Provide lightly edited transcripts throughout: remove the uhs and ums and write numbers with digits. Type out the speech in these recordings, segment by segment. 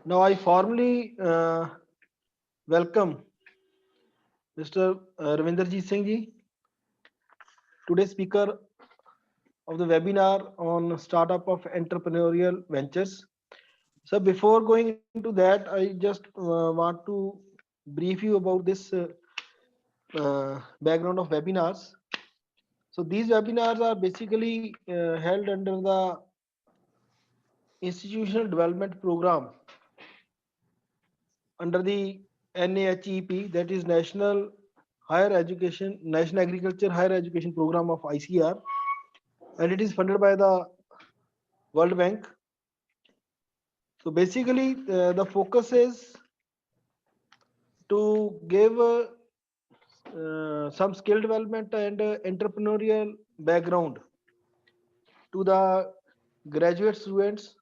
Now I formally welcome Mr. Ravinderjit Singh ji, today's speaker of the webinar on startup of entrepreneurial ventures. So before going into that, I just want to brief you about this background of webinars. So these webinars are basically held under the institutional development program under the NAHEP, that is National Agriculture Higher Education Program of ICR, and it is funded by the World Bank. So basically, the focus is to give some skill development and entrepreneurial background to the graduate students,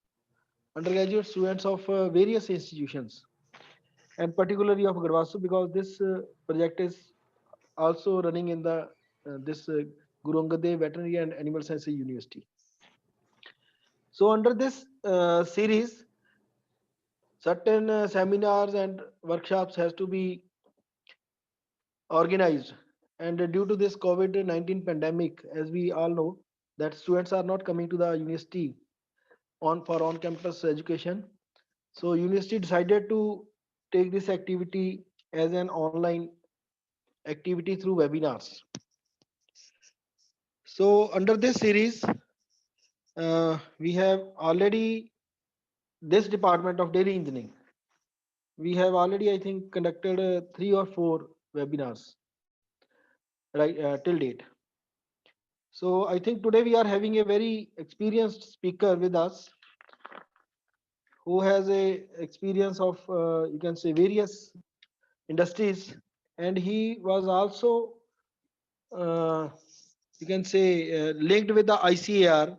undergraduate students of various institutions, and particularly of GADVASU, because this project is also running in the this Guru Angad Dev Veterinary and Animal Sciences University. So under this series, certain seminars and workshops has to be organized. And due to this COVID-19 pandemic, as we all know, that students are not coming to the university for on-campus education. So university decided to take this activity as an online activity through webinars. So under this series, we have already this department of dairy engineering. We have already, I think, conducted 3 or 4 webinars right till date. So I think today we are having a very experienced speaker with us who has a experience of you can say various industries, and he was also uh, you can say linked with the ICAR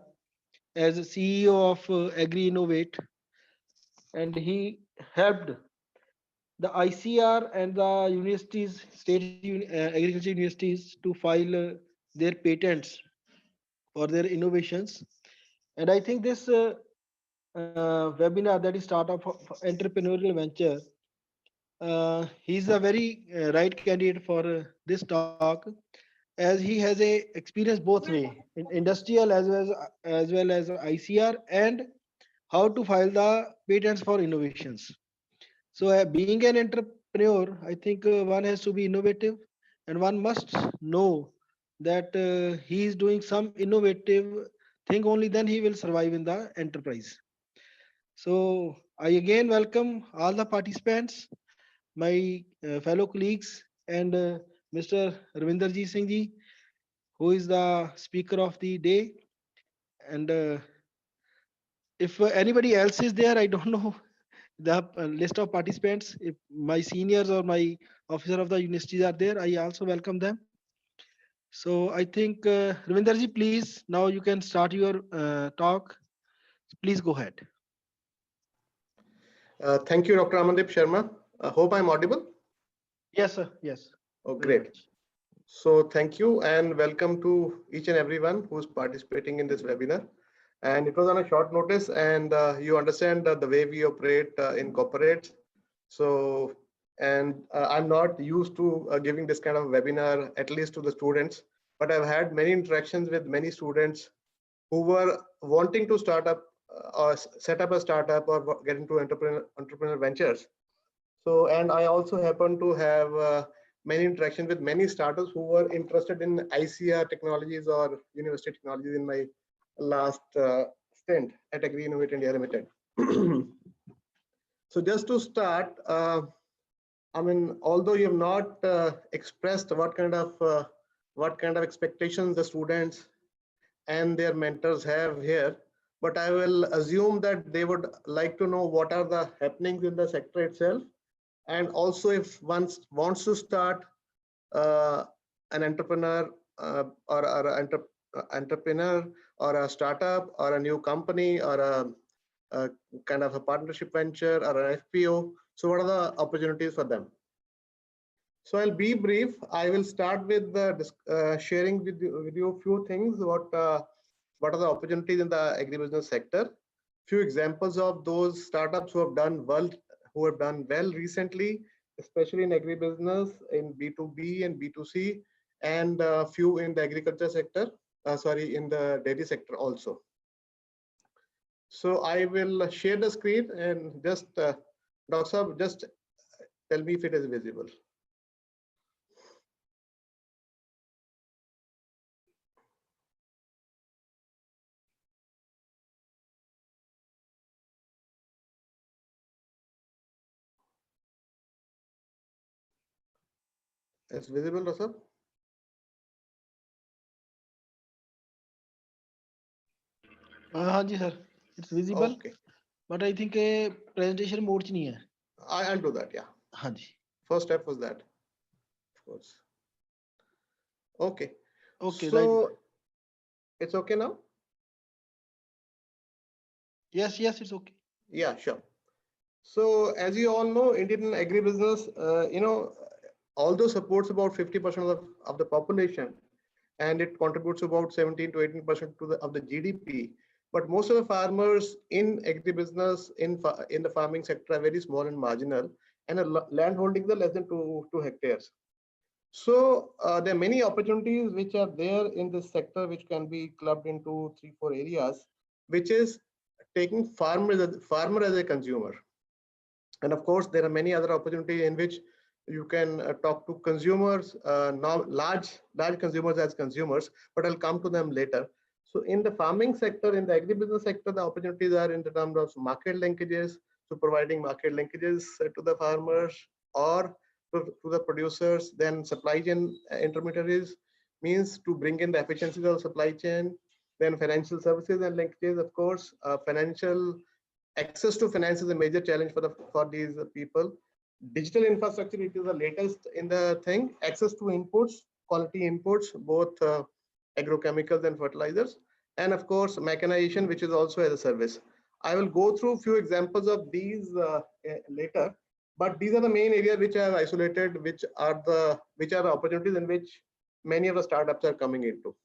as a CEO of Agri Innovate, and he helped the ICR and the universities, agriculture universities, to file their patents for their innovations. And I think this webinar, that is startup of entrepreneurial venture, he's a very right candidate for this talk, as he has a experience both way in industrial as well as ICR, and how to file the patents for innovations. So, being an entrepreneur, I think one has to be innovative, and one must know that he is doing some innovative thing, only then he will survive in the enterprise. So, I again welcome all the participants, my fellow colleagues, and Mr. Ravinderjit Singh ji, who is the speaker of the day. And if anybody else is there, I don't know the list of participants. If my seniors or my officer of the universities are there, I also welcome them. So I think Ravinderji, please now you can start your talk. Please go ahead. Thank you, Dr. Amandeep Sharma. Hope I'm audible. Yes, sir. Yes. Oh, great. So thank you and welcome to each and everyone who's participating in this webinar. And it was on a short notice, and you understand the way we operate in corporates. So, and I'm not used to giving this kind of webinar, at least to the students, but I've had many interactions with many students who were wanting to start up or set up a startup or get into entrepreneurial ventures. So, and I also happen to have many interactions with many startups who were interested in ICR technologies or university technologies in my last stint at Agri Innovate India Limited. So just to start, I mean, although you have not expressed what kind of expectations the students and their mentors have here, but I will assume that they would like to know what are the happenings in the sector itself, and also if one wants to start an entrepreneur entrepreneur or a startup or a new company or a kind of a partnership venture or an FPO. So what are the opportunities for them? So I'll be brief. I will start with sharing with you a few things. What are the opportunities in the agribusiness sector? few examples of those startups who have done well recently, especially in agribusiness, in B2B and B2C, and few in the agriculture sector, in the dairy sector also. So I will share the screen and just, Dr. Saab, just tell me if it is visible. It's visible, Dr. Saab? हाँ जी sir, it's visible. Okay, But I think presentation mode च नहीं है. I'll do that. Yeah. हाँ जी. First step was that, of course. Okay. Okay, So right. it's okay now? Yes, it's okay. Yeah, sure. So as you all know, Indian agribusiness, although supports about 50% of the population, and it contributes about 17 to 18% of the GDP. But most of the farmers in agribusiness, in the farming sector, are very small and marginal, and land holdings are less than 2 hectares. So there are many opportunities which are there in this sector, which can be clubbed into 3-4 areas, which is taking farmer as a consumer. And of course, there are many other opportunities in which you can talk to consumers, now large consumers as consumers, but I'll come to them later. So in the farming sector, in the agribusiness sector, the opportunities are in the terms of market linkages, so providing market linkages to the farmers or to the producers, then supply chain intermediaries, means to bring in the efficiencies of supply chain, then financial services and linkages, of course, financial access to finance is a major challenge for these people. Digital infrastructure, it is the latest in the thing. Access to inputs, quality inputs, both agrochemicals and fertilizers, and of course mechanization, which is also as a service. I will go through a few examples of these later, but these are the main areas which are isolated, which are the opportunities in which many of the startups are coming into.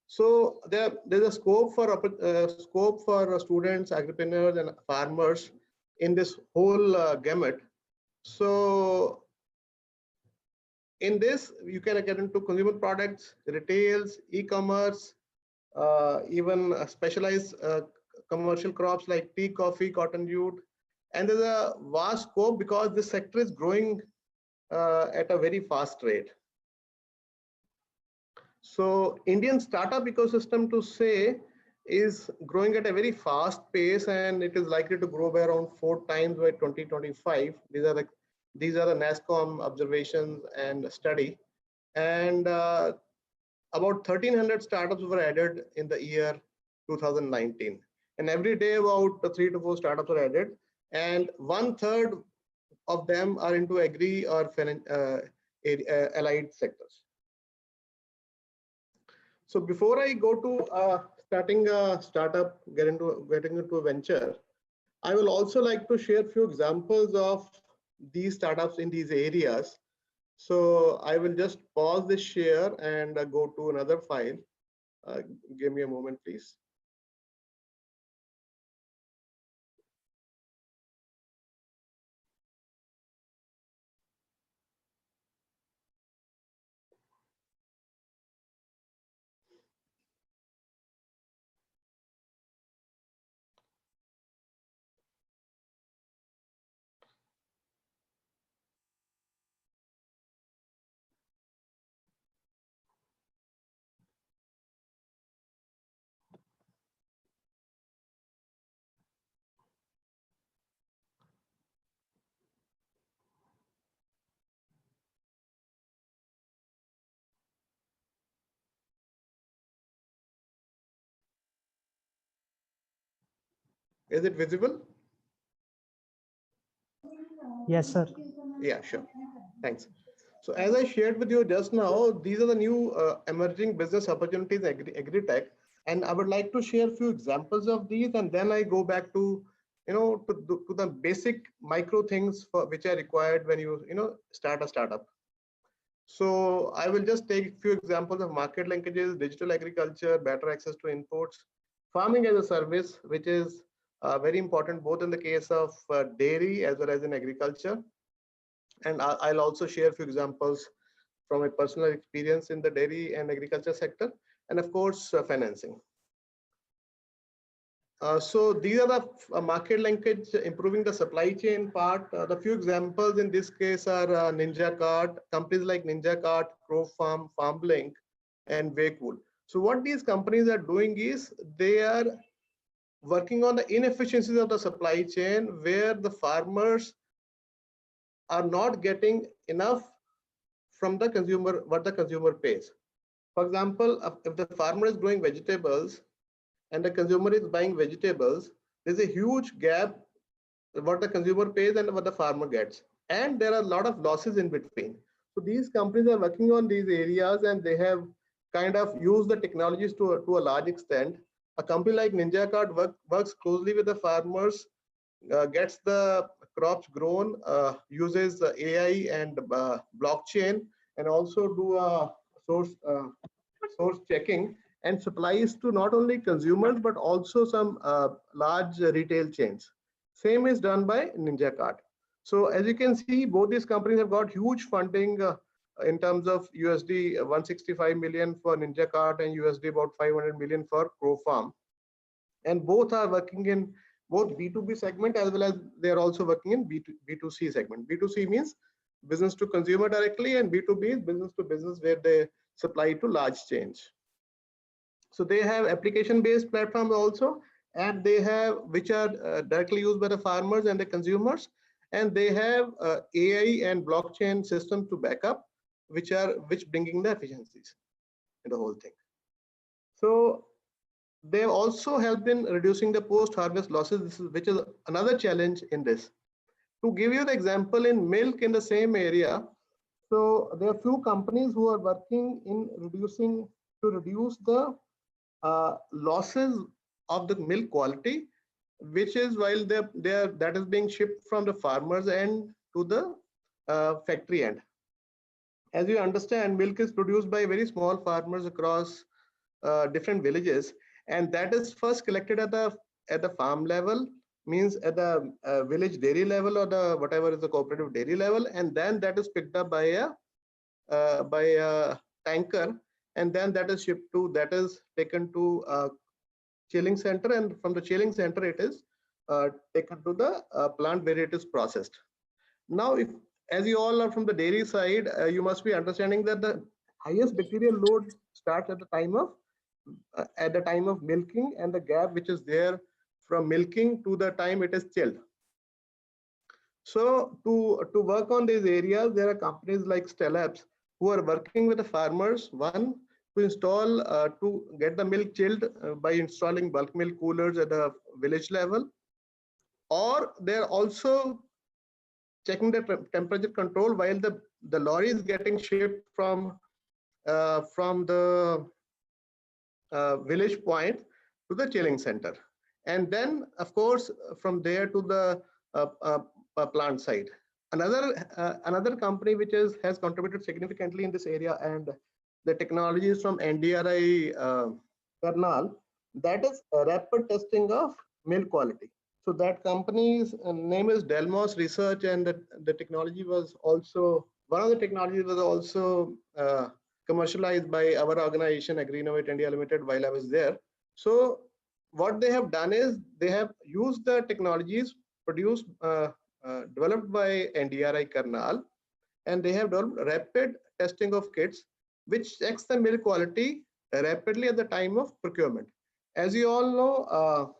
So there's a scope for students, entrepreneurs, and farmers in this whole gamut. So in this, you can get into consumer products, retails, e-commerce, even specialized commercial crops like tea, coffee, cotton, jute, and there's a vast scope because this sector is growing at a very fast rate. So Indian startup ecosystem, to say, is growing at a very fast pace, and it is likely to grow by around 4 times by 2025. These are the NASSCOM observations and study, and about 1,300 startups were added in the year 2019, and every day about 3 to 4 startups are added, and 1/3 of them are into agri or allied sectors. So before I go to starting a startup, getting into a venture, I will also like to share a few examples of these startups in these areas. So I will just pause this share and go to another file. Give me a moment, please. Is it visible? Yes, sir. Yeah, sure. Thanks. So as I shared with you just now, these are the new emerging business opportunities, agri-tech, and I would like to share a few examples of these, and then I go back to to the basic micro things for which are required when you start a startup. So I will just take a few examples of market linkages, digital agriculture, better access to inputs, farming as a service, which is very important both in the case of dairy as well as in agriculture. And I'll also share a few examples from my personal experience in the dairy and agriculture sector, and of course, financing. So these are the market linkage, improving the supply chain part. The few examples in this case are Ninja Cart, companies like Ninja Cart, Crow Farm, FarmLink, and Wakewool. So what these companies are doing is they are working on the inefficiencies of the supply chain, where the farmers are not getting enough from the consumer, what the consumer pays. For example, if the farmer is growing vegetables and the consumer is buying vegetables, there's a huge gap what the consumer pays and what the farmer gets, and there are a lot of losses in between. So these companies are working on these areas, and they have kind of used the technologies to a large extent. A company like Ninja Cart works closely with the farmers, gets the crops grown, uses AI and blockchain, and also do a source checking, and supplies to not only consumers but also some large retail chains. Same is done by Ninja Cart. So as you can see, both these companies have got huge funding in terms of USD 165 million for Ninja Cart and USD about 500 million for Crow Farm. And both are working in both B2B segment as well as they are also working in B2C segment. B2C means business to consumer directly, and B2B is business to business, where they supply to large chains. So they have application-based platforms also, and they have which are directly used by the farmers and the consumers, and they have AI and blockchain systems to back up, which bringing the efficiencies in the whole thing. So they also helped in reducing the post-harvest losses, which is another challenge in this. To give you the example, in milk in the same area, so there are few companies who are working in reduce the losses of the milk quality, which is while that is being shipped from the farmers end to the factory end. As you understand, milk is produced by very small farmers across different villages, and that is first collected at the farm level, means at the village dairy level or the whatever is the cooperative dairy level, and then that is picked up by a tanker, and then that is taken to a chilling center, and from the chilling center it is taken to the plant where it is processed. Now, as you all are from the dairy side, you must be understanding that the highest bacterial load starts at the time of milking, and the gap which is there from milking to the time it is chilled. So to work on these areas, there are companies like Stellabs who are working with the farmers, one, to install to get the milk chilled by installing bulk milk coolers at the village level, or they're also checking the temperature control while the lorry is getting shipped from the village point to the chilling center, and then of course from there to the plant side. Another company which has contributed significantly in this area, and the technology is from NDRI Karnal, that is rapid testing of milk quality. So that company's name is Delmos Research, and the technology was also one of the technologies was also commercialized by our organization AgriInnovate India Limited while I was there. So what they have done is they have used the technologies developed by NDRI Karnal, and they have done rapid testing of kits which checks the milk quality rapidly at the time of procurement. As you all know,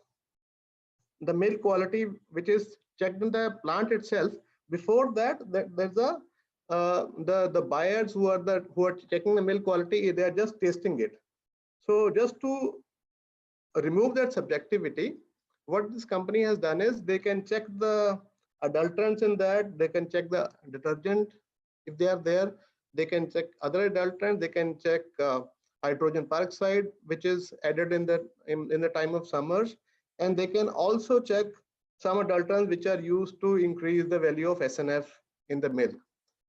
the milk quality which is checked in the plant itself, before that there's the buyers who are checking the milk quality, they are just tasting it. So just to remove that subjectivity, what this company has done is they can check the adulterants in that, they can check the detergent if they are there, they can check other adulterants, they can check hydrogen peroxide which is added in the time of summers, and they can also check some adulterants which are used to increase the value of SNF in the milk.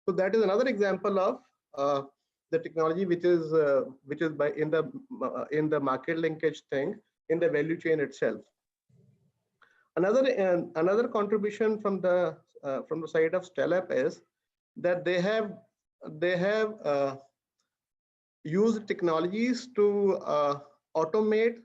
So that is another example of the technology which is in the market linkage thing, in the value chain itself. Another contribution from the side of Stellap is that they have used technologies to automate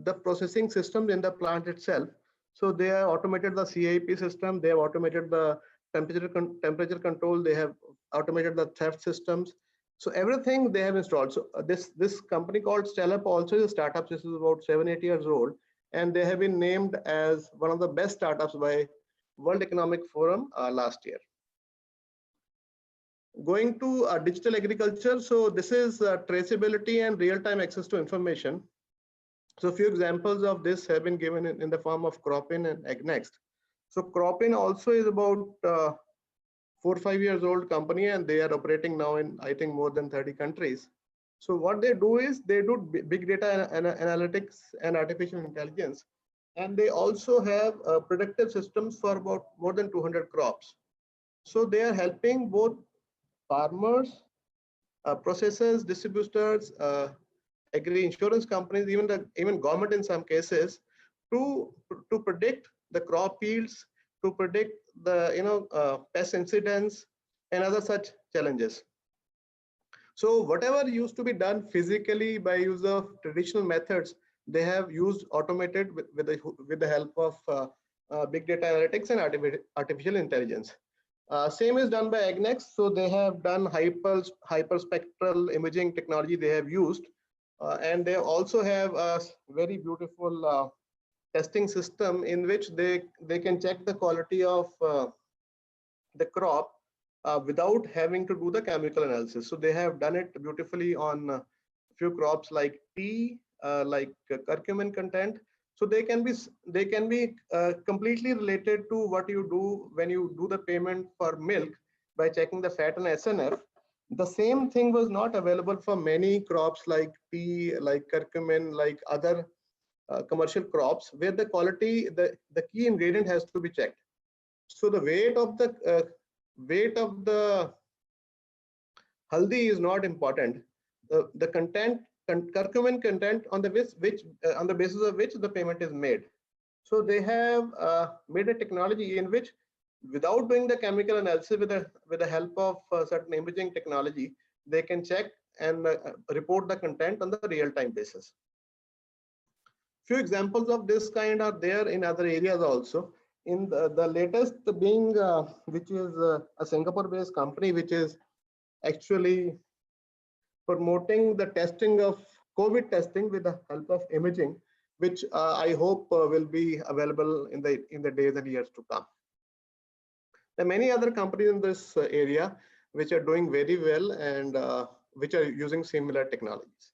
the processing systems in the plant itself. So they have automated the CIP system, they have automated the temperature control, they have automated the theft systems. So everything they have installed. So this company called Stellap also is a startup. This is about 7-8 years old, and they have been named as one of the best startups by World Economic Forum last year. Going to digital agriculture. So this is traceability and real-time access to information. So a few examples of this have been given in the form of Cropin and AgNext. So Cropin also is about 4 or 5 years old company, and they are operating now in, I think, more than 30 countries. So what they do is they do big data analytics and artificial intelligence, and they also have predictive systems for about more than 200 crops. So they are helping both farmers, processors, distributors, agri insurance companies, even government in some cases, to predict the crop yields, to predict the pest incidents and other such challenges. So whatever used to be done physically by use of traditional methods, they have used automated with the help of big data analytics and artificial intelligence. Same is done by AgNext. So they have done hyperspectral imaging technology they have used, and they also have a very beautiful testing system in which they can check the quality of the crop without having to do the chemical analysis. So they have done it beautifully on a few crops like tea, like curcumin content. So they can be completely related to what you do when you do the payment for milk by checking the fat and SNF. The same thing was not available for many crops like tea, like curcumin, like other commercial crops, where the quality, the key ingredient has to be checked. So the weight of the haldi is not important. The content, curcumin content on the basis of which the payment is made. So they have made a technology in which, without doing the chemical analysis, with the help of certain imaging technology, they can check and report the content on the real-time basis. Few examples of this kind are there in other areas also. In the latest being, which is a Singapore-based company, which is actually promoting the testing of COVID testing with the help of imaging, which I hope will be available in the days and years to come. There are many other companies in this area which are doing very well and which are using similar technologies.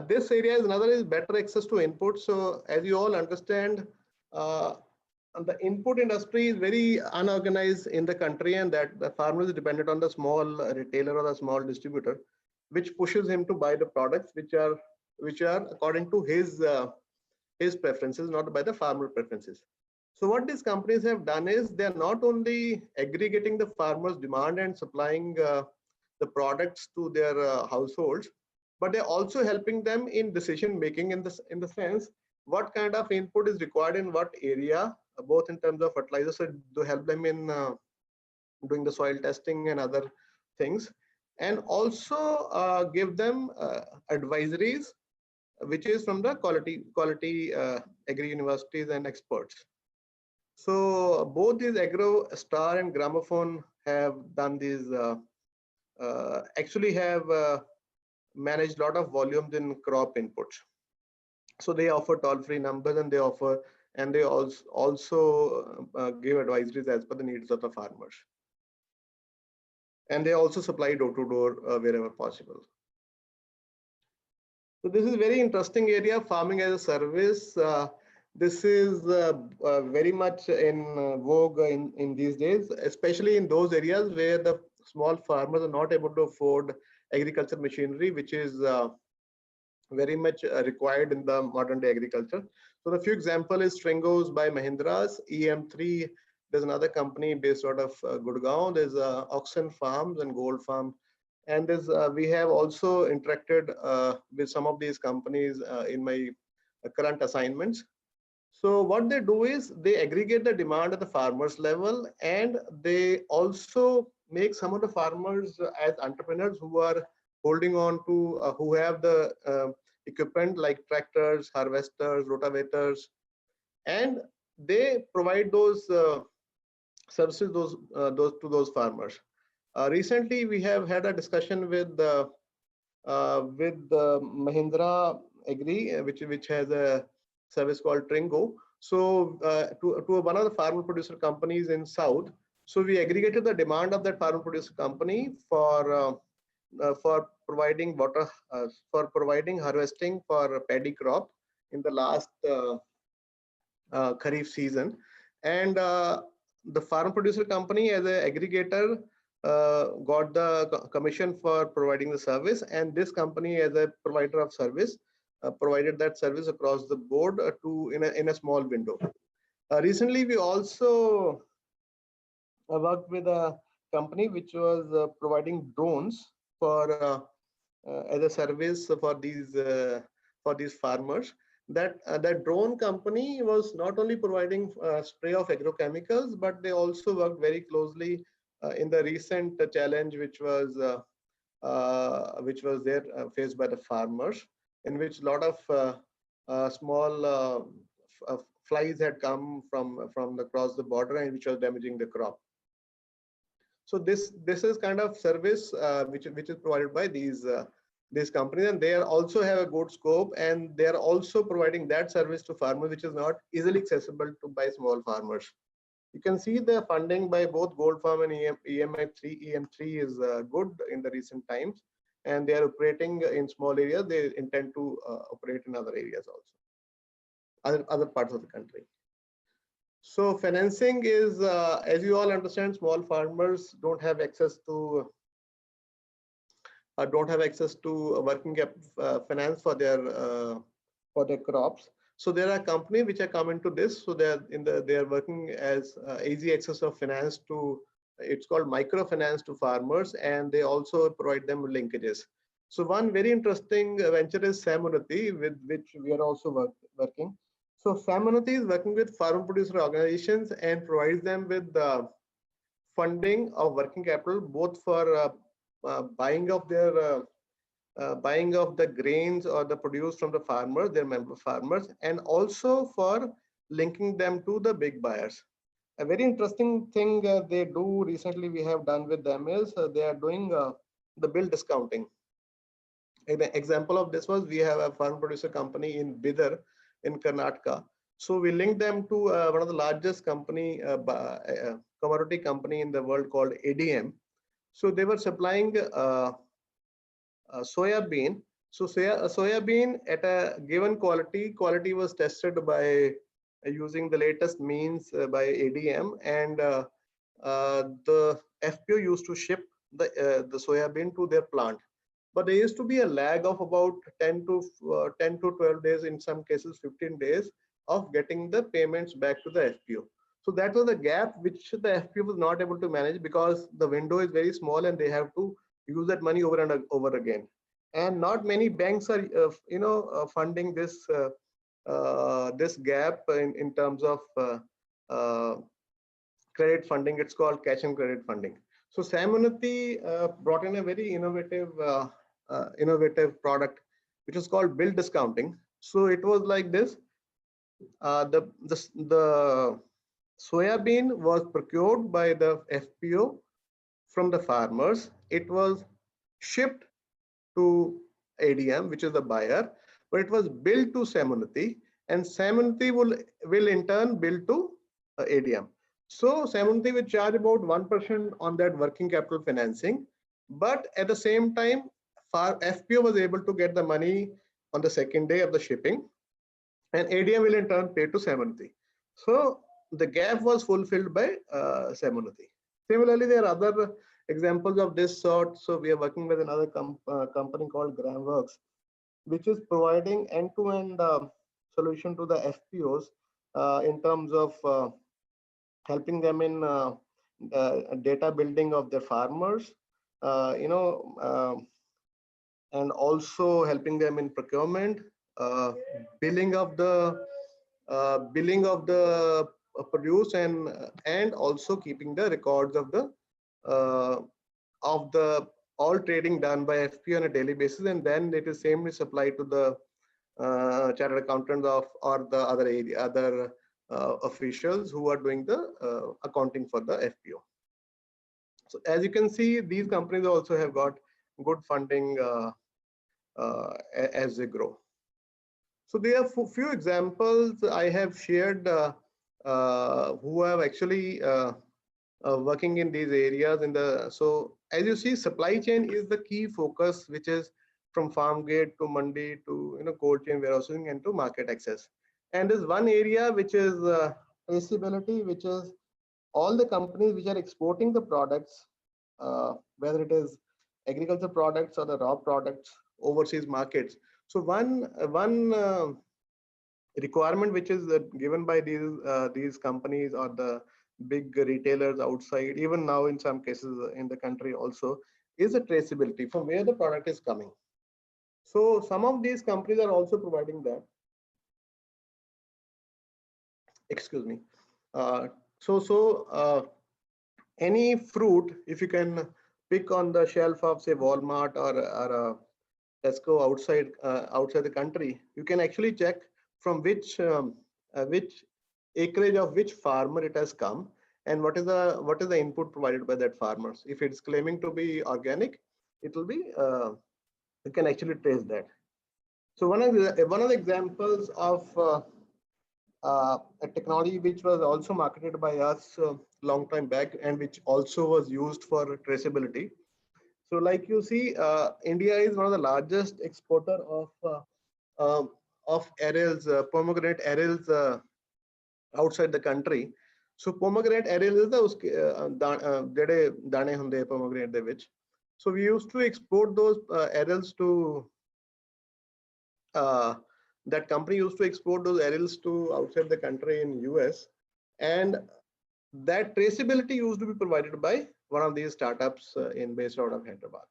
This area is another is better access to input. So as you all understand, the input industry is very unorganized in the country, and that the farmer is dependent on the small retailer or the small distributor, which pushes him to buy the products which are according to his preferences, not by the farmer preferences. So what these companies have done is they are not only aggregating the farmers' demand and supplying the products to their households, but they're also helping them in decision making in the sense what kind of input is required in what area, both in terms of fertilizers, so to help them in doing the soil testing and other things, and also give them advisories, which is from the quality agri universities and experts. So both these Agro Star and Gramophone have done these, actually have managed a lot of volumes in crop inputs. So they offer toll-free numbers, and they also give advisories as per the needs of the farmers. And they also supply door-to-door wherever possible. So this is very interesting area, farming as a service. This is very much in vogue in these days, especially in those areas where the small farmers are not able to afford agriculture machinery, which is very much required in the modern day agriculture. So the few example is Stringos by Mahindra's, EM3. There's another company based out of Gurgaon. There's Oxen Farms and Gold Farm And this we have also interacted with some of these companies in my current assignments. So what they do is they aggregate the demand at the farmers level, and they also make some of the farmers as entrepreneurs who are holding on to who have the equipment like tractors, harvesters, rotavators, and they provide those services those to those farmers. Recently, we have had a discussion with Mahindra Agri, which has a service called Tringo. So to one of the farmer producer companies in South. So we aggregated the demand of that farmer producer company for providing water, for providing harvesting for paddy crop in the last Kharif season. And the farm producer company as an aggregator got the commission for providing the service, and this company as a provider of service provided that service across the board to in a small window. Recently, we also worked with a company which was providing drones for as a service for these farmers. That drone company was not only providing spray of agrochemicals, but they also worked very closely in the recent challenge which was there faced by the farmers, in which a lot of small flies had come from across the border and which was damaging the crop. So this is kind of service which is provided by these companies, and they also have a good scope, and they are also providing that service to farmers, which is not easily accessible to by small farmers. You can see the funding by both Gold Farm and EM3 is good in the recent times, and they are operating in small areas. They intend to operate in other areas also, other parts of the country. So financing is, as you all understand, small farmers don't have access to working capital finance for their crops. So there are companies which are coming to this. So they are working as easy access of finance to. It's called microfinance to farmers, and they also provide them linkages. So one very interesting venture is Samunati, with which we are also working. So Samunati is working with farm producer organizations and provides them with funding of working capital, both for buying of the grains or the produce from the farmers, their member farmers, and also for linking them to the big buyers. A very interesting thing they do recently we have done with them is they are doing the bill discounting. An example of this was we have a farm producer company in Bidar in Karnataka. So we linked them to one of the largest commodity company in the world called ADM. So they were supplying soya bean. So soya bean at a given quality was tested by using the latest means by ADM, and the FPO used to ship the soya bean to their plant. But there used to be a lag of about 10 to 12 days, in some cases 15 days, of getting the payments back to the FPO. So that was the gap which the FPO was not able to manage, because the window is very small and they have to use that money over and over again. And not many banks are funding this this gap in terms of credit funding. It's called cash and credit funding. So Samunati brought in a very innovative product, which is called bill discounting. So it was like this: the soya bean was procured by the FPO from the farmers. It was shipped to ADM, which is the buyer, but it was billed to Samunati, and Samunati will in turn bill to ADM. So Samunati will charge about 1% on that working capital financing, but at the same time, FPO was able to get the money on the second day of the shipping, and ADM will in turn pay to Samunati. So the gap was fulfilled by Samunati. Similarly, there are other examples of this sort. So we are working with another company called GADVASU, which is providing end-to-end solution to the FPOs in terms of helping them in data building of their farmers, you know, and also helping them in procurement, uh, billing of the produce, and also keeping the records uh, of the all trading done by FP on a daily basis, and then it is same supplied to the chartered accountants or the other officials who are doing the accounting for the FPO. So as you can see, these companies also have got good funding as they grow. So there are few examples I have shared who have actually working in these areas. So as you see, supply chain is the key focus, which is from farm gate to mandi to cold chain warehousing and to market access. And there's one area which is traceability, which is all the companies which are exporting the products, whether it is agriculture products or the raw products, overseas markets. So one requirement which is given by these companies or the big retailers outside, even now in some cases in the country also, is a traceability from where the product is coming. So some of these companies are also providing that. Excuse me. Any fruit, if you can pick on the shelf of say Walmart or Tesco outside the country, you can actually check from which acreage of which farmer it has come, and what is the input provided by that farmers. If it's claiming to be organic, it will be you can actually trace that. So one of the examples of a technology which was also marketed by us long time back and which also was used for traceability. So like you see, India is one of the largest exporter of arils, pomegranate arils outside the country. So pomegranate aril is the uske ਜਿਹੜੇ ਦਾਣੇ ਹੁੰਦੇ pomegranate ਦੇ ਵਿੱਚ. So we used to export those arils to that company used to export those arils to outside the country in US, and that traceability used to be provided by one of these startups based out of Hyderabad.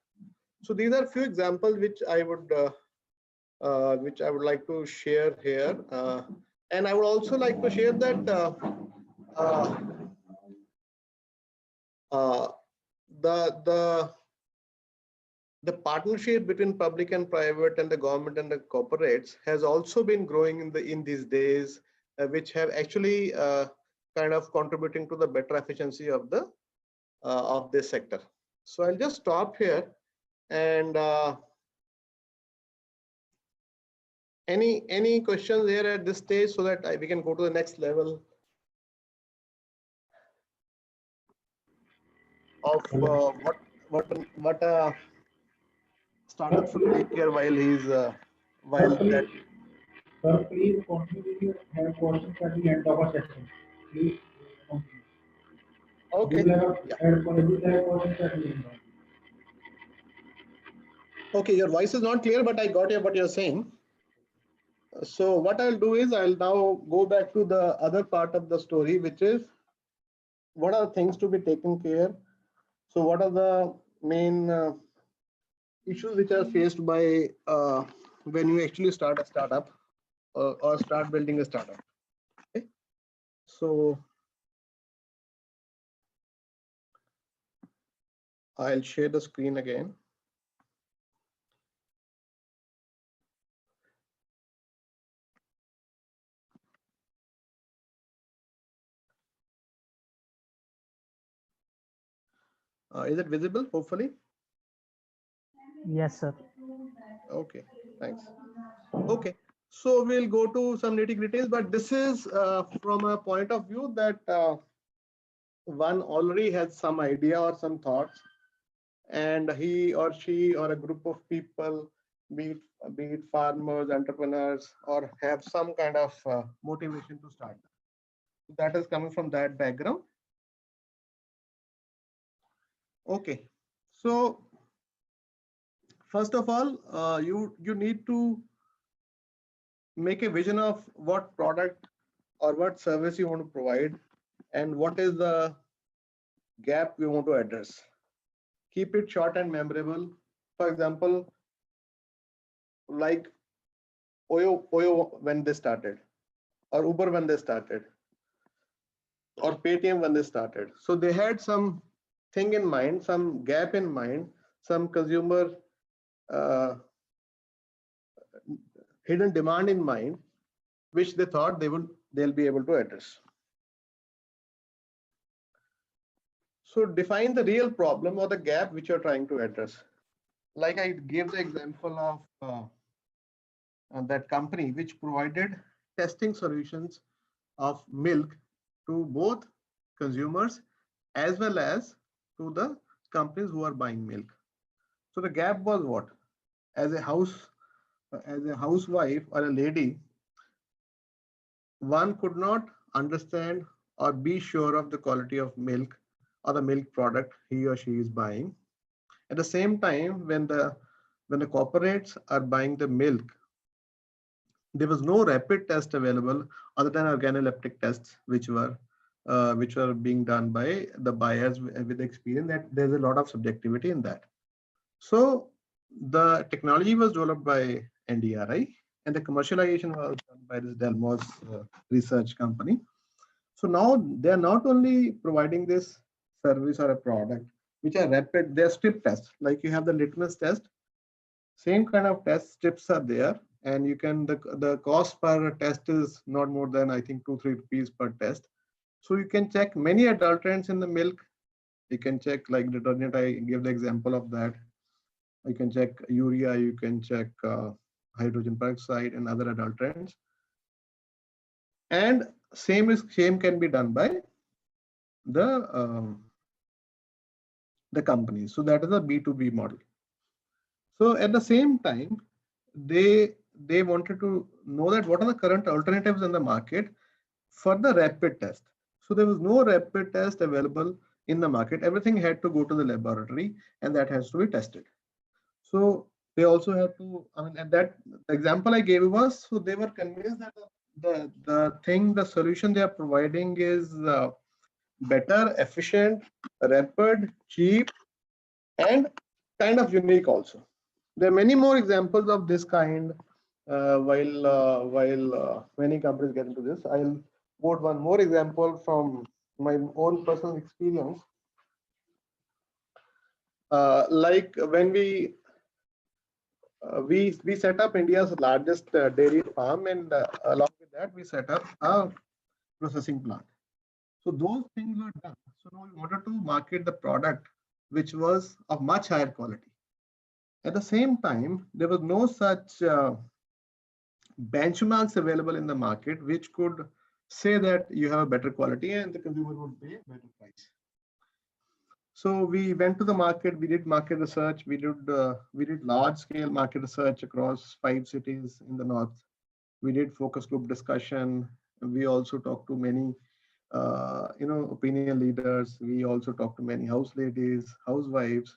So these are few examples which I would like to share here, and I would also like to share that the partnership between public and private and the government and the corporates has also been growing in these days, which have actually kind of contributing to the better efficiency of this sector. So I'll just stop here, and any questions here at this stage, so that we can go to the next level of what startup should take care while he's while that. Sir, please continue. You have questions at the end of our session. Please continue. Okay. You have questions at the end. Okay, your voice is not clear, but I got what you're saying. So what I'll do is I'll now go back to the other part of the story, which is what are things to be taken care. So what are the main issues which are faced by when you actually start a startup or start building a startup. Okay. So I'll share the screen again. Is it visible, hopefully? Yes, sir. Okay, thanks. Okay, so we'll go to some nitty-gritties, but this is from a point of view that one already has some idea or some thoughts, and he or she or a group of people, be it farmers, entrepreneurs, or have some kind of motivation to start. That is coming from that background. Okay, so first of all, you need to make a vision of what product or what service you want to provide and what is the gap you want to address. keep it short and memorable. For example, like Oyo when they started, or Uber when they started, or Paytm when they started. So they had some thing in mind, some gap in mind, some consumer hidden demand in mind, which they thought they'll be able to address. So define the real problem or the gap which you're trying to address. Like I gave the example of that company which provided testing solutions of milk to both consumers as well as to the companies who are buying milk. So the gap was what? As a housewife or a lady, one could not understand or be sure of the quality of milk or the milk product he or she is buying. At the same time, when the corporates are buying the milk, there was no rapid test available other than organoleptic tests, which were being done by the buyers with experience that there's a lot of subjectivity in that. So the technology was developed by NDRI and the commercialization was done by this Delmos research company. So now they're not only providing this service or a product, which are rapid, they're strip tests. Like you have the litmus test, same kind of test strips are there, and you can the cost per test is not more than I think 2-3 rupees per test. So you can check many adulterants in the milk. You can check like detergent. I give the example of that. You can check urea. You can check hydrogen peroxide and other adulterants. And same can be done by the companies. So that is a B2B model. So at the same time, they wanted to know that what are the current alternatives in the market for the rapid test. So there was no rapid test available in the market. Everything had to go to the laboratory and that has to be tested. So they also have to, I mean, and that the example I gave was, so they were convinced that the solution they are providing is better, efficient, rapid, cheap, and kind of unique also. There are many more examples of this kind while many companies get into this. I'll quote one more example from my own personal experience. Like when we set up India's largest dairy farm, and along with that we set up a processing plant. So those things were done. So now we wanted to market the product which was of much higher quality. At the same time, there was no such benchmarks available in the market which could say that you have a better quality and the consumer would pay a better price. So we went to the market, we did market research, we did large scale market research across 5 cities in the north. We did focus group discussion. We also talked to many opinion leaders. We also talked to many house ladies, housewives.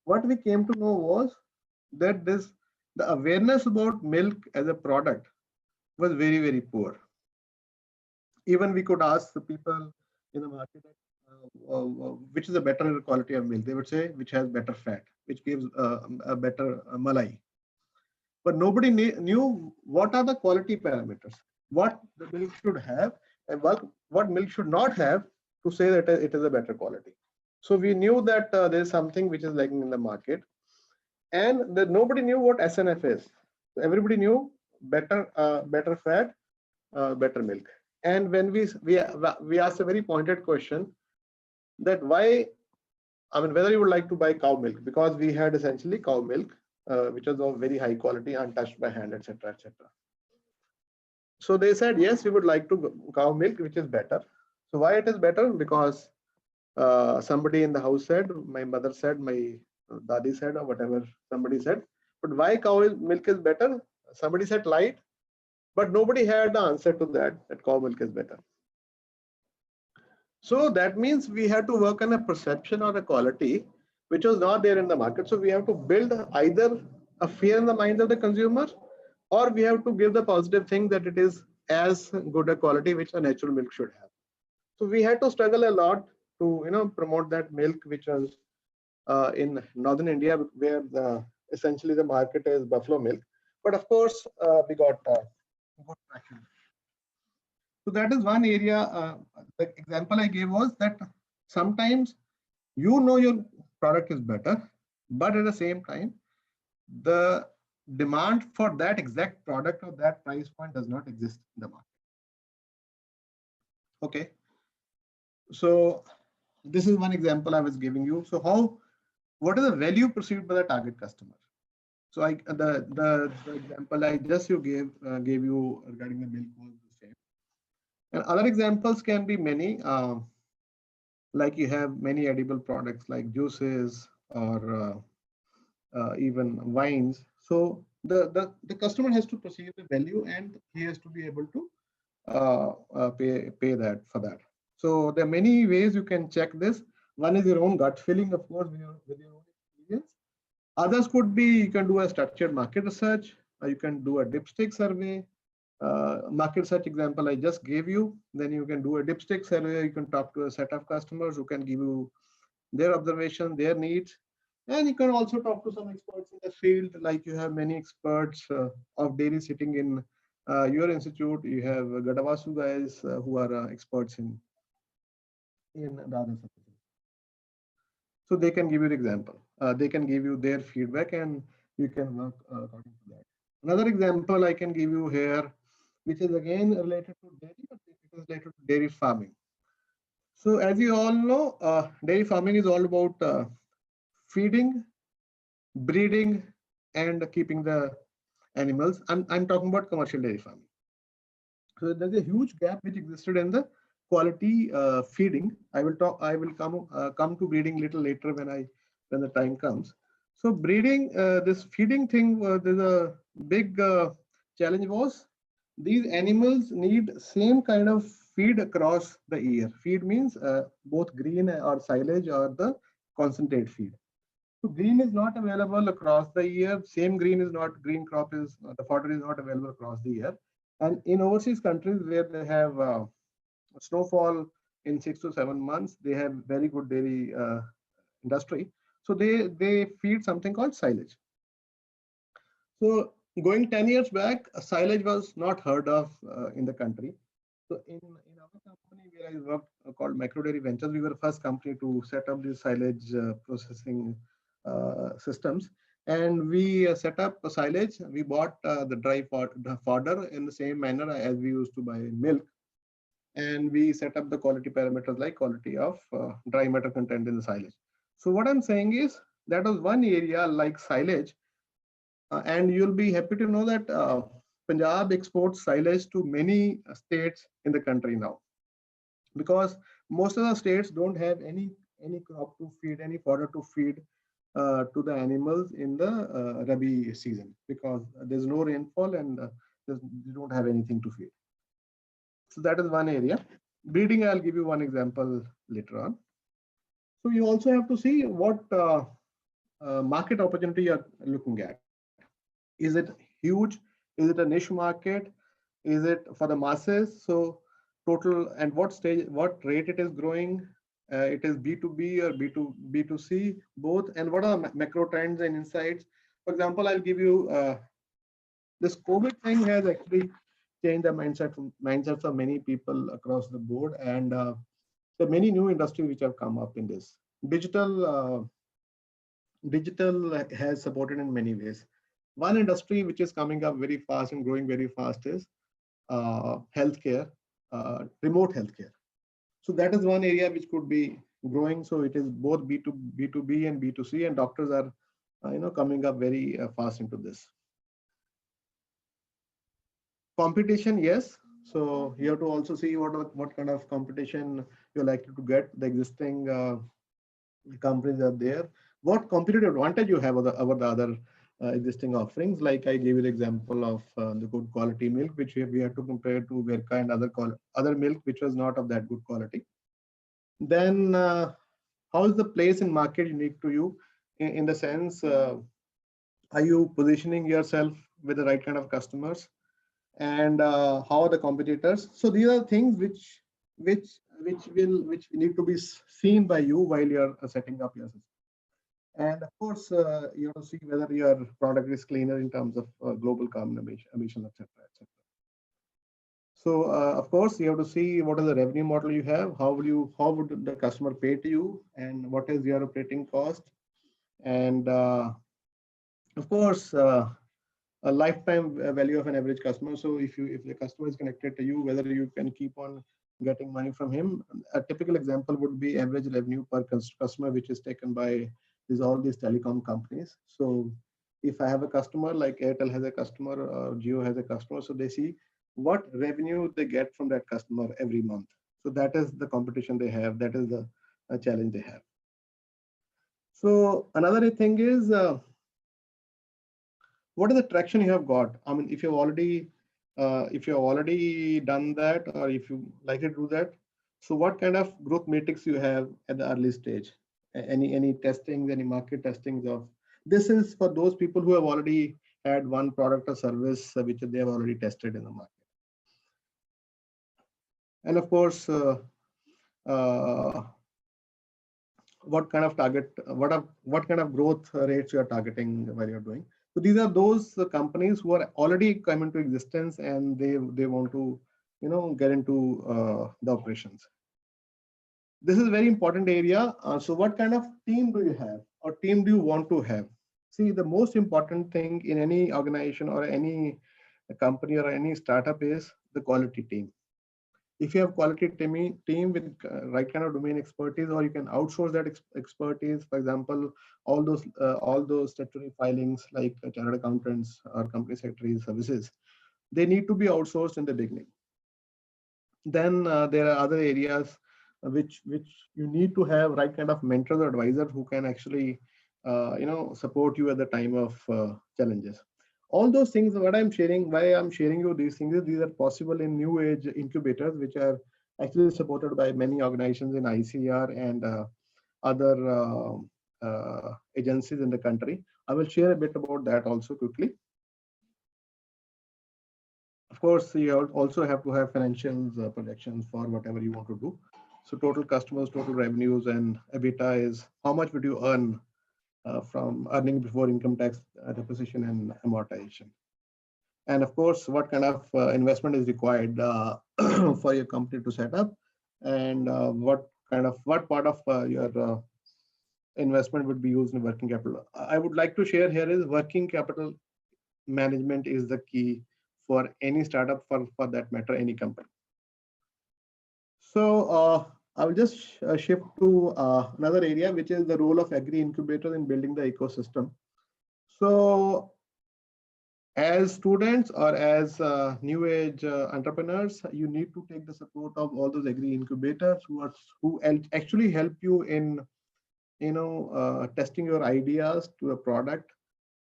What we came to know was that the awareness about milk as a product was very, very poor. Even we could ask the people in the market which is a better quality of milk. They would say which has better fat, which gives a better malai. But nobody knew what are the quality parameters, what the milk should have, and what milk should not have to say that it is a better quality. So we knew that there is something which is lacking in the market, and that nobody knew what SNF is. So everybody knew better fat, better milk. And when we asked a very pointed question that why, I mean, whether you would like to buy cow milk, because we had essentially cow milk, which was of very high quality, untouched by hand, etc., etc. So they said, yes, we would like to cow milk, which is better. So why it is better? Because somebody in the house said, my mother said, my daddy said, or whatever somebody said. But why cow milk is better? Somebody said light, but nobody had the answer to that cow milk is better. So that means we had to work on a perception or a quality which was not there in the market. So we have to build either a fear in the minds of the consumers, or we have to give the positive thing that it is as good a quality which a natural milk should have. So we had to struggle a lot to promote that milk which was in northern India, where essentially the market is buffalo milk. But of course, we got good traction. So that is one area. The example I gave was that sometimes you know your product is better, but at the same time, the demand for that exact product or that price point does not exist in the market. Okay. So this is one example I was giving you. So what is the value perceived by the target customer? So the example I just gave you regarding the milk was the same. And other examples can be many. Like you have many edible products like juices or even wines. So the customer has to perceive the value and he has to be able to pay that for that. So there are many ways you can check this. One is your own gut feeling, of course, with your own experience. Others could be you can do a structured market research, or you can do a dipstick survey. Market research example I just gave you. Then you can do a dipstick survey. You can talk to a set of customers who can give you their observation, their needs. And you can also talk to some experts in the field, like you have many experts of dairy sitting in your institute. You have GADVASU guys who are experts in the other subjects. So they can give you the example. They can give you their feedback and you can work according to that. Another example I can give you here, which is again related to dairy, but it is related to dairy farming. So as you all know, dairy farming is all about feeding, breeding, and keeping the animals. I'm talking about commercial dairy farming. So there's a huge gap which existed in the quality feeding. I will come to breeding little later when the time comes. So breeding, this feeding thing, there's a big challenge was these animals need same kind of feed across the year. Feed means both green or silage or the concentrate feed. So green is not available across the year. Same green crop is the fodder is not available across the year. And in overseas countries where they have snowfall in 6 to 7 months, they have very good dairy industry. So they feed something called silage. So going 10 years back, silage was not heard of in the country. So in our company where I worked called Micro Dairy Ventures, we were the first company to set up these silage processing systems. And we set up a silage. We bought the dry fodder in the same manner as we used to buy milk. And we set up the quality parameters like quality of dry matter content in the silage. So what I'm saying is that was one area like silage. And you'll be happy to know that Punjab exports silage to many states in the country now, because most of the states don't have any crop to feed, any fodder to feed to the animals in the Rabi season, because there's no rainfall and you don't have anything to feed. So that is one area. Breeding, I'll give you one example later on. So you also have to see what market opportunity you're looking at. Is it huge? Is it a niche market? Is it for the masses? So total and what rate it is growing? It is B2B or B2C, both, and what are macro trends and insights? For example, I'll give you this COVID thing has actually changed the mindsets of many people across the board, and there are many new industries which have come up in this. Digital has supported in many ways. One industry which is coming up very fast and growing very fast is healthcare, remote healthcare. So that is one area which could be growing. So it is both B2B and B2C, and doctors are coming up very fast into this. Competition, yes. So you have to also see what kind of competition you're likely to get. The existing companies are there. What competitive advantage you have over the other existing offerings? Like I gave you the example of the good quality milk, which we had to compare to Verka and other milk which was not of that good quality. Then how is the place in market unique to you? In the sense, are you positioning yourself with the right kind of customers? And how are the competitors? So these are things which need to be seen by you while you're setting up your system. And of course, you have to see whether your product is cleaner in terms of global carbon emission, etc., etc. So of course, you have to see what is the revenue model you have, how would the customer pay to you, and what is your operating cost, and of course, a lifetime value of an average customer. So if the customer is connected to you, whether you can keep on getting money from him. A typical example would be average revenue per customer, which is taken by all these telecom companies. So if I have a customer like Airtel has a customer or Jio has a customer, so they see what revenue they get from that customer every month. So that is the competition they have. That is the challenge they have. So another thing is, what is the traction you have got? I mean, if you've already done that, or if you like to do that, so what kind of growth metrics you have at the early stage? Any testings, any market testings of this is for those people who have already had one product or service which they have already tested in the market. And of course, what kind of target, what kind of growth rates you are targeting while you're doing. So these are those companies who are already come into existence and they want to, get into the operations. This is a very important area. So what kind of team do you have, or team do you want to have? See, the most important thing in any organization or any company or any startup is the quality team. If you have quality team with right kind of domain expertise, or you can outsource that expertise. For example, all those statutory filings like chartered accountants or company secretary services, they need to be outsourced in the beginning. Then there are other areas which you need to have right kind of mentors or advisors who can actually support you at the time of challenges. All those things, what I'm sharing, why I'm sharing you these things, these are possible in new age incubators, which are actually supported by many organizations in ICR and other agencies in the country. I will share a bit about that also quickly. Of course, you also have to have financials projections for whatever you want to do. So total customers, total revenues, and EBITDA is how much would you earn from earning before income tax depreciation and amortization. And of course, what kind of investment is required for your company to set up, and what part of your investment would be used in working capital. I would like to share here is working capital management is the key for any startup, for that matter, any company. So I will just shift to another area, which is the role of agri incubator in building the ecosystem. So as students or as new age entrepreneurs, you need to take the support of all those agri incubators who actually help you in testing your ideas to a product,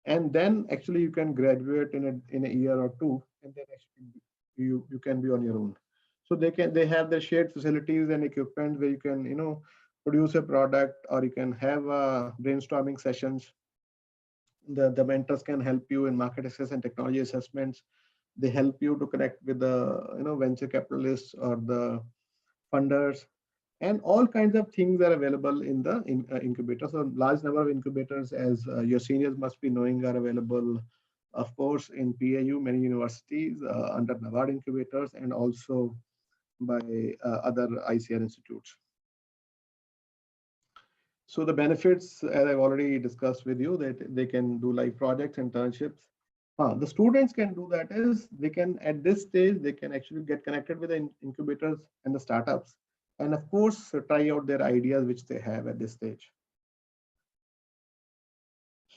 and then actually you can graduate in a year or two, and then actually you can be on your own. So they have the shared facilities and equipment where you can produce a product, or you can have brainstorming sessions. The mentors can help you in market access and technology assessments. They help you to connect with the venture capitalists or the funders, and all kinds of things are available in the incubator. So large number of incubators, as your seniors must be knowing, are available, of course, in PAU, many universities under NABARD incubators, and also by other ICR institutes. So the benefits, as I've already discussed with you, that they can do live projects, internships. The students can do that is they can, at this stage, they can actually get connected with the incubators and the startups, and of course, try out their ideas which they have at this stage.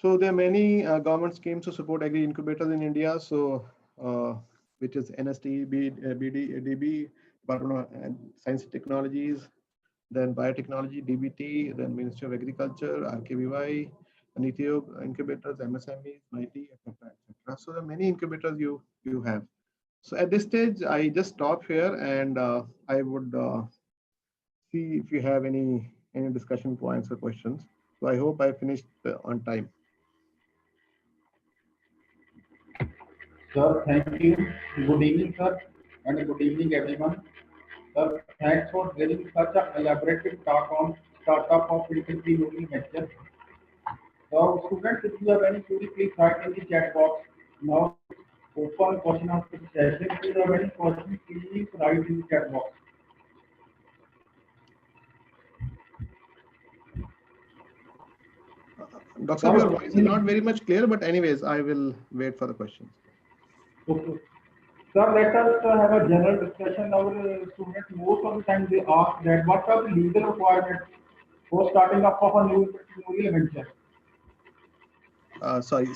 So there are many government schemes to support agri incubators in India. So which is NST, BD, Department of Science and Technologies, then biotechnology, DBT, then Ministry of Agriculture, RKVY, NITI incubators, MSMEs, MIT, etc., etc. So there are many incubators you have. So at this stage, I just stop here, and I would see if you have any discussion points or questions. So I hope I finished on time. Sir, thank you. Good evening, sir, and good evening, everyone. Sir, thanks for giving such an elaborate talk on startup of increasingly nature. So students, if you have any query, please write in the chat box. Now it's open question answer session. If you have any question, please write in the chat box. Dr. Sir, your Sir, voice is not very much clear, but anyways, I will wait for the questions. okay. Sir, let us have a general discussion. Our students most of the time they ask that what are the legal requirements for starting up of a new entrepreneurial venture? Sorry,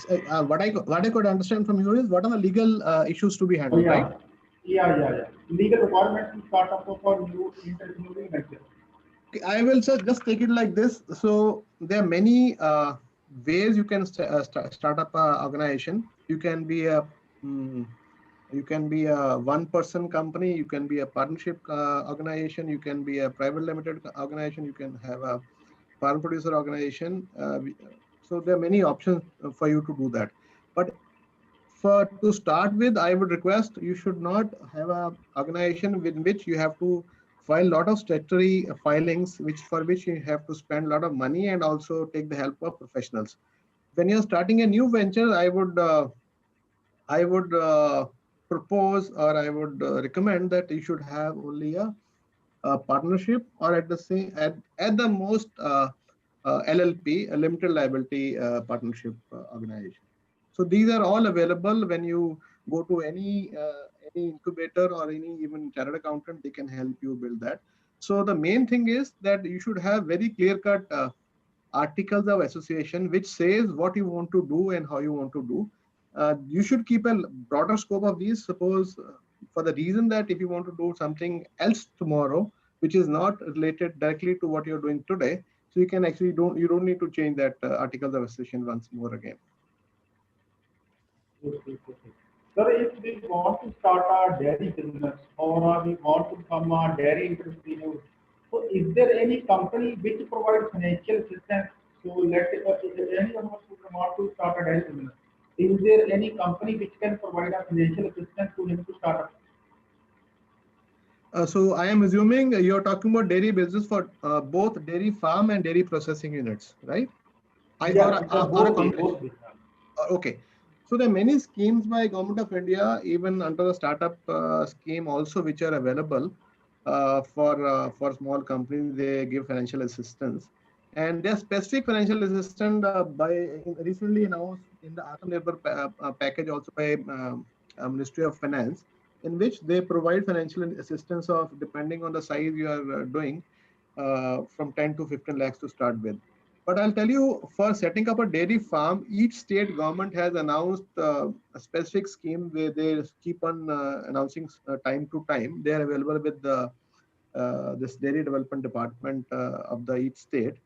what I could understand from you is what are the legal issues to be Oh handled, right? yeah. Legal requirements to start up of a new entrepreneurial venture. Okay, I will just take it like this. So there are many ways you can start up an organization. You can be a mm, one-person company. You can be a partnership organization. You can be a private limited organization. You can have a farm producer organization. So there are many options for you to do that. But for to start with, I would request you should not have a organization with which you have to file a lot of statutory filings, which for which you have to spend a lot of money and also take the help of professionals. When you're starting a new venture, I would propose, or I would recommend that you should have only a partnership, or at the same at the most LLP, a limited liability partnership organization. So these are all available when you go to any incubator or any even chartered accountant. They can help you build that. So the main thing is that you should have very clear cut articles of association which says what you want to do and how you want to do. You should keep a broader scope of these. Suppose for the reason that if you want to do something else tomorrow, which is not related directly to what you're doing today, so you can actually don't need to change that articles of association once more again. Okay. Sir, if we want to start a dairy business or we want to become a dairy entrepreneur, so is there any company which provides financial assistance? So if any of us who want to start a dairy business, is there any company which can provide a financial assistance to him to start up? So I am assuming you're talking about dairy business for both dairy farm and dairy processing units, right? Yeah, it's a Or a both way, combination. both way. Okay. So there are many schemes by Government of India, even under the startup scheme also, which are available for small companies. They give financial assistance, and their specific financial assistance recently announced in the Atmanirbhar package also by Ministry of Finance, in which they provide financial assistance of depending on the size you are doing, from 10 to 15 lakhs to start with. But I'll tell you, for setting up a dairy farm, each state government has announced a specific scheme where they keep on announcing time to time. They are available with the this dairy development department of the each state.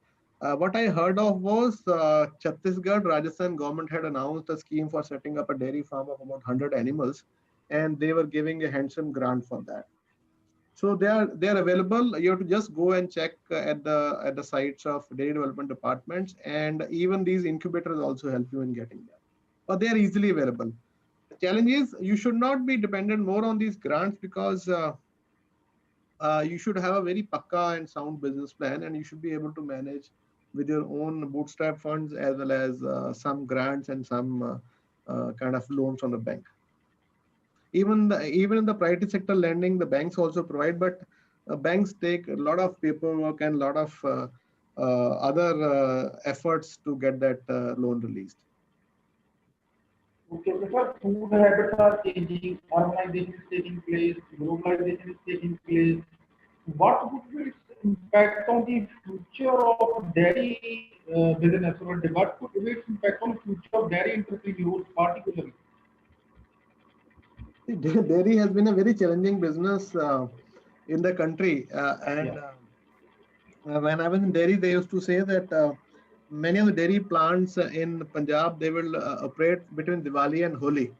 What I heard of was Chhattisgarh, Rajasthan government had announced a scheme for setting up a dairy farm of about 100 animals, and they were giving a handsome grant for that. So they are available. You have to just go and check at the sites of dairy development departments, and even these incubators also help you in getting that. But they are easily available. The challenge is you should not be dependent more on these grants, because you should have a very pakka and sound business plan, and you should be able to manage with your own bootstrap funds as well as some grants and some kind of loans from the bank. Even in the priority sector lending, the banks also provide, but banks take a lot of paperwork and a lot of other efforts to get that loan released. Okay, because food habits are changing, urbanization is taking place, globalization is taking place. What would be its impact on the future of dairy business, or what could be its impact on the future of dairy entrepreneurs particularly? Dairy has been a very challenging business in the country, and Yeah. when I was in dairy, they used to say that many of the dairy plants in Punjab, they will operate between Diwali and Holi.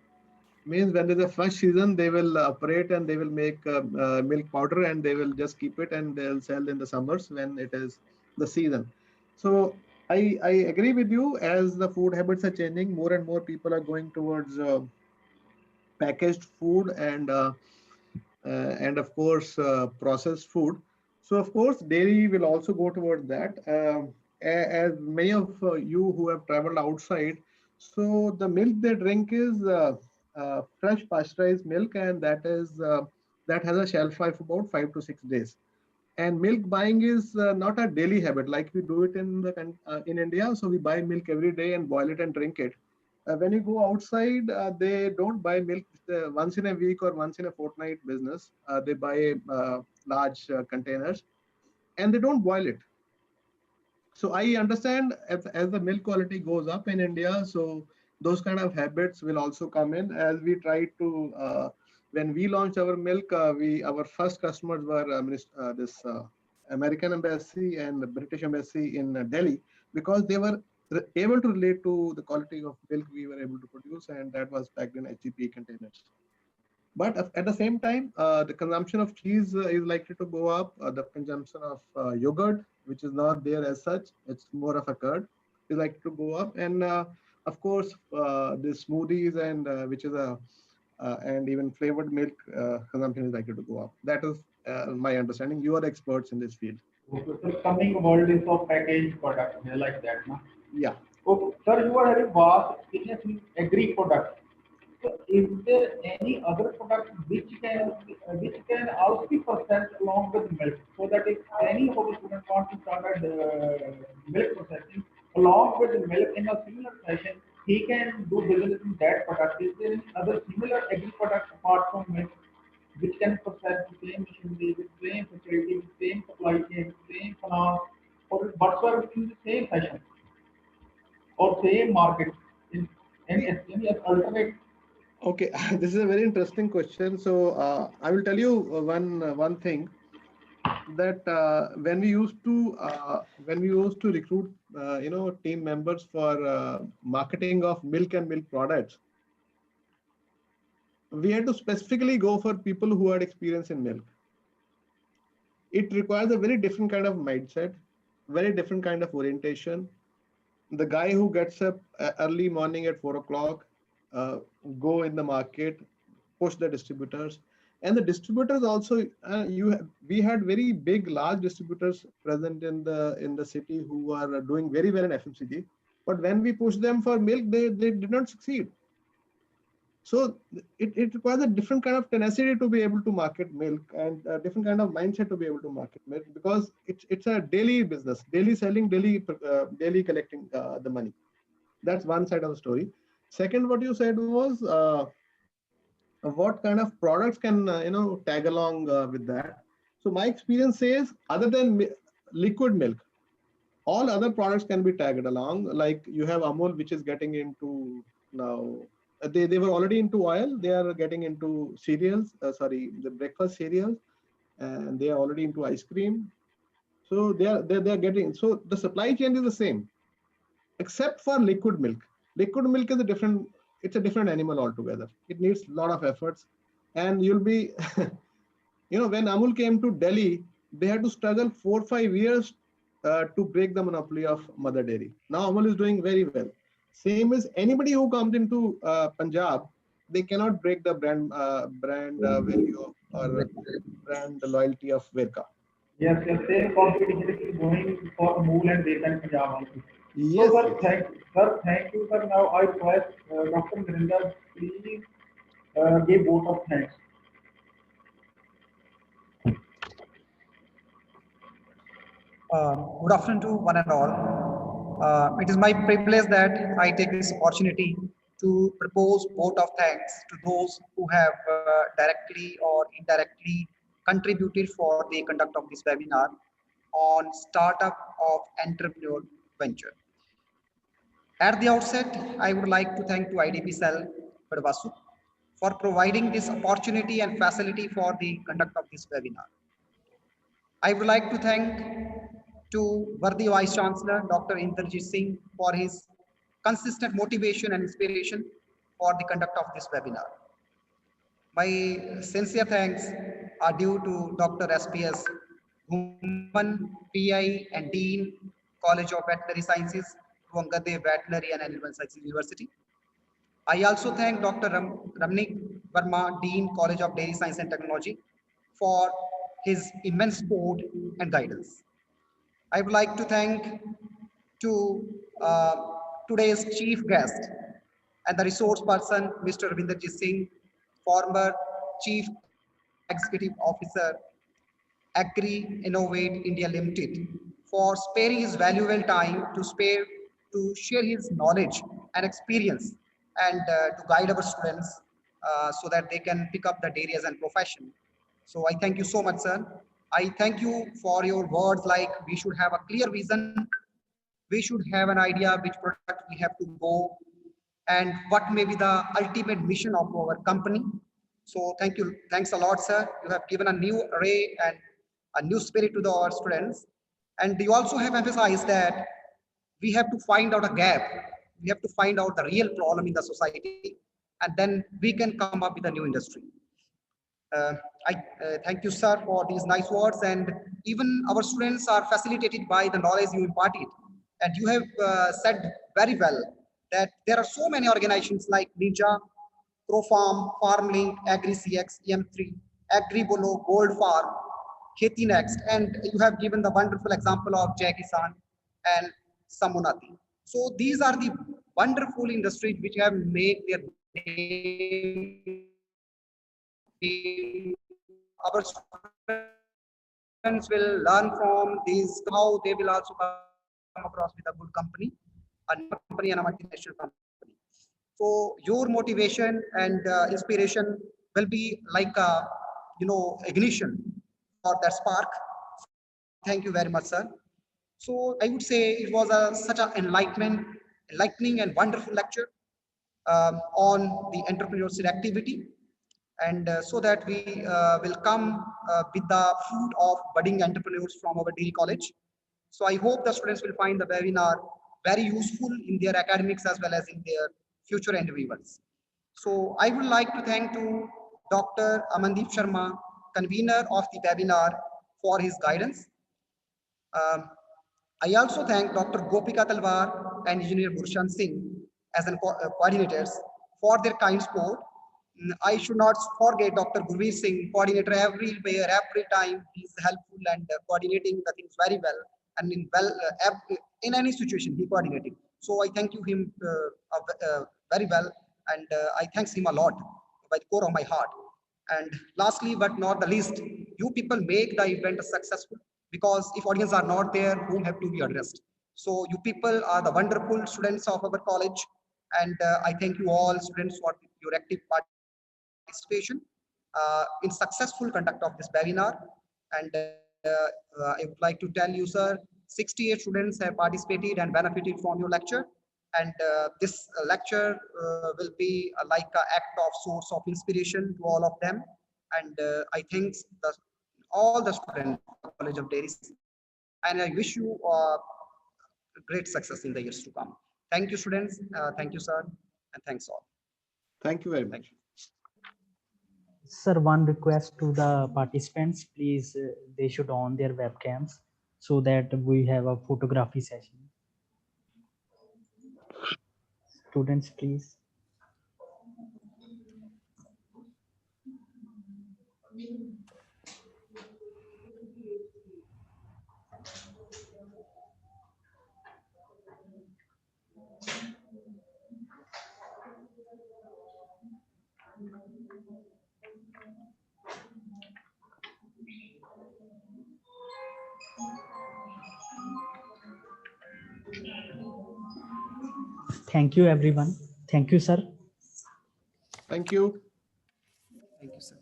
Means when there's a flush season, they will operate and they will make milk powder, and they will just keep it and they'll sell in the summers when it is the season. So I agree with you. As the food habits are changing, more and more people are going towards packaged food and of course processed food. So of course dairy will also go towards that. as many of you who have traveled outside, so the milk they drink is fresh pasteurized milk, and that has a shelf life of about 5 to 6 days. And milk buying is not a daily habit like we do it in India. So we buy milk every day and boil it and drink it. When you go outside, they don't buy milk once in a week or once in a fortnight business. They buy large containers and they don't boil it. So I understand as the milk quality goes up in India, so those kind of habits will also come in as we try to. When we launched our milk, our first customers were this American embassy and the British embassy in Delhi, because they were able to relate to the quality of milk we were able to produce, and that was packed in HEP containers. But at the same time, the consumption of cheese is likely to go up. The consumption of yogurt, which is not there as such, it's more of a curd, is likely to go up. And of course, the smoothies and which is a and even flavored milk consumption is likely to go up. That is my understanding. You are experts in this field. Okay, so coming world is of packaged products, like that, no? Yeah. Okay, sir, you are having vast experience in agri products. So, is there any other product which can also be processed along with milk, so that if any of the student wants to start milk processing along with the milk in a similar fashion, he can do business in that product. Is there any other similar agri product apart from milk which can process the same machinery, with same facility, with same supply chain, same finance, or whatsoever in the same fashion or same market in any alternate? Okay, this is a very interesting question. So I will tell you one thing, that when we used to recruit team members for marketing of milk and milk products, we had to specifically go for people who had experience in milk. It requires a very different kind of mindset, very different kind of orientation. The guy who gets up early morning at 4 o'clock, uh, go in the market, push the distributors, and the distributors also, we had very big large distributors present in the city who are doing very well in FMCG, but when we push them for milk, they did not succeed. So it requires a different kind of tenacity to be able to market milk, and a different kind of mindset to be able to market milk, because it's a daily business, daily selling, daily collecting the money. That's one side of the story. Second, what you said was what kind of products can tag along with that. So my experience says, other than liquid milk, all other products can be tagged along. Like you have Amul, which is getting into now. They were already into oil. They are getting into cereals. Sorry, the breakfast cereals, and they are already into ice cream. So they are getting. So the supply chain is the same, except for liquid milk. Liquid milk is a different. It's a different animal altogether. It needs a lot of efforts, and you'll be when Amul came to Delhi, they had to struggle 4 or 5 years to break the monopoly of mother dairy. Now Amul is doing very well. Same as anybody who comes into Punjab, they cannot break the brand value of, or brand loyalty of Verka. Yes, yes, same competition is going for Mool and Data and Punjab also. So, Yes, yes. thank you, sir. Now I request Dr. Narinder, please give vote of thanks. Good afternoon to one and all. It is my privilege that I take this opportunity to propose vote of thanks to those who have directly or indirectly contributed for the conduct of this webinar on startup of entrepreneurial venture. At the outset, I would like to thank to IDP Cell GADVASU for providing this opportunity and facility for the conduct of this webinar. I would like to thank to worthy Vice Chancellor Dr. Entrepreneurial Singh for his consistent motivation and inspiration for the conduct of this webinar. My sincere thanks are due to Dr. SPS, Woman, PI and Dean, College of Veterinary Sciences, Ruangade Veterinary and Animal Sciences University. I also thank Dr. Ramnik Verma, Dean, College of Dairy Science and Technology, for his immense support and guidance. I would like to thank to today's chief guest and the resource person, Mr. Ravinderjit Singh, former Chief Executive Officer, Agri Innovate India Limited, for sparing his valuable time to share his knowledge and experience and to guide our students so that they can pick up the dairy as a profession. So I thank you so much, sir. I thank you for your words like we should have a clear vision, we should have an idea which product we have to go and what may be the ultimate mission of our company. So thank you. Thanks a lot, sir. You have given a new array and a new spirit to our students. And you also have emphasized that we have to find out a gap. We have to find out the real problem in the society, and then we can come up with a new industry. I thank you, sir, for these nice words. And even our students are facilitated by the knowledge you imparted. And you have said very well that there are so many organizations like Ninja, ProFarm, FarmLink, AgriCX, EM3, AgriBolo, Gold Farm, Kheti Next, and you have given the wonderful example of Jai Kisan and Samunati. So these are the wonderful industries which have made their name. Our students will learn from these how they will also come across with a good company, a company and a multinational company. So your motivation and inspiration will be like a ignition for that spark. Thank you very much, sir. So I would say it was such an enlightening and wonderful lecture on the entrepreneurship activity, and so that we will come with the fruit of budding entrepreneurs from our degree college. So I hope the students will find the webinar very useful in their academics as well as in their future endeavors. So I would like to thank to Dr. Amandeep Sharma, convener of the webinar, for his guidance. I also thank Dr. Gopika Talwar and Engineer Gurshan Singh as coordinators for their kind support. I should not forget Dr. Gurveer Singh, coordinator everywhere, every time. He is helpful and coordinating the things very well. And in any situation, he coordinated. So I thank you him very well, and I thanks him a lot by the core of my heart. And lastly, but not the least, you people make the event successful, because if audience are not there, whom have to be addressed? So you people are the wonderful students of our college, and I thank you all students for your active participation in successful conduct of this webinar. And I would like to tell you, sir, 68 students have participated and benefited from your lecture. And this lecture will be like an act of source of inspiration to all of them. And I thank all the students of the College of Dairy Science, and I wish you great success in the years to come. Thank you, students. Thank you, sir, and thanks all. Thank you very much. Sir, one request to the participants, please, they should on their webcams so that we have a photography session. Students, please. Thank you, everyone. Thank you, sir. Thank you. Thank you, sir.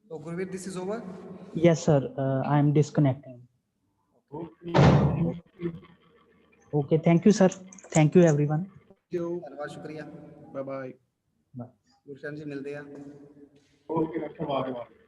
So, Gurveer, this is over? Yes, sir. I am disconnecting. Okay. Thank you, sir. Thank you, everyone. Thank you. धन्यवाद, शुक्रिया। Bye bye. Gursharan जी मिलते हैं। Okay,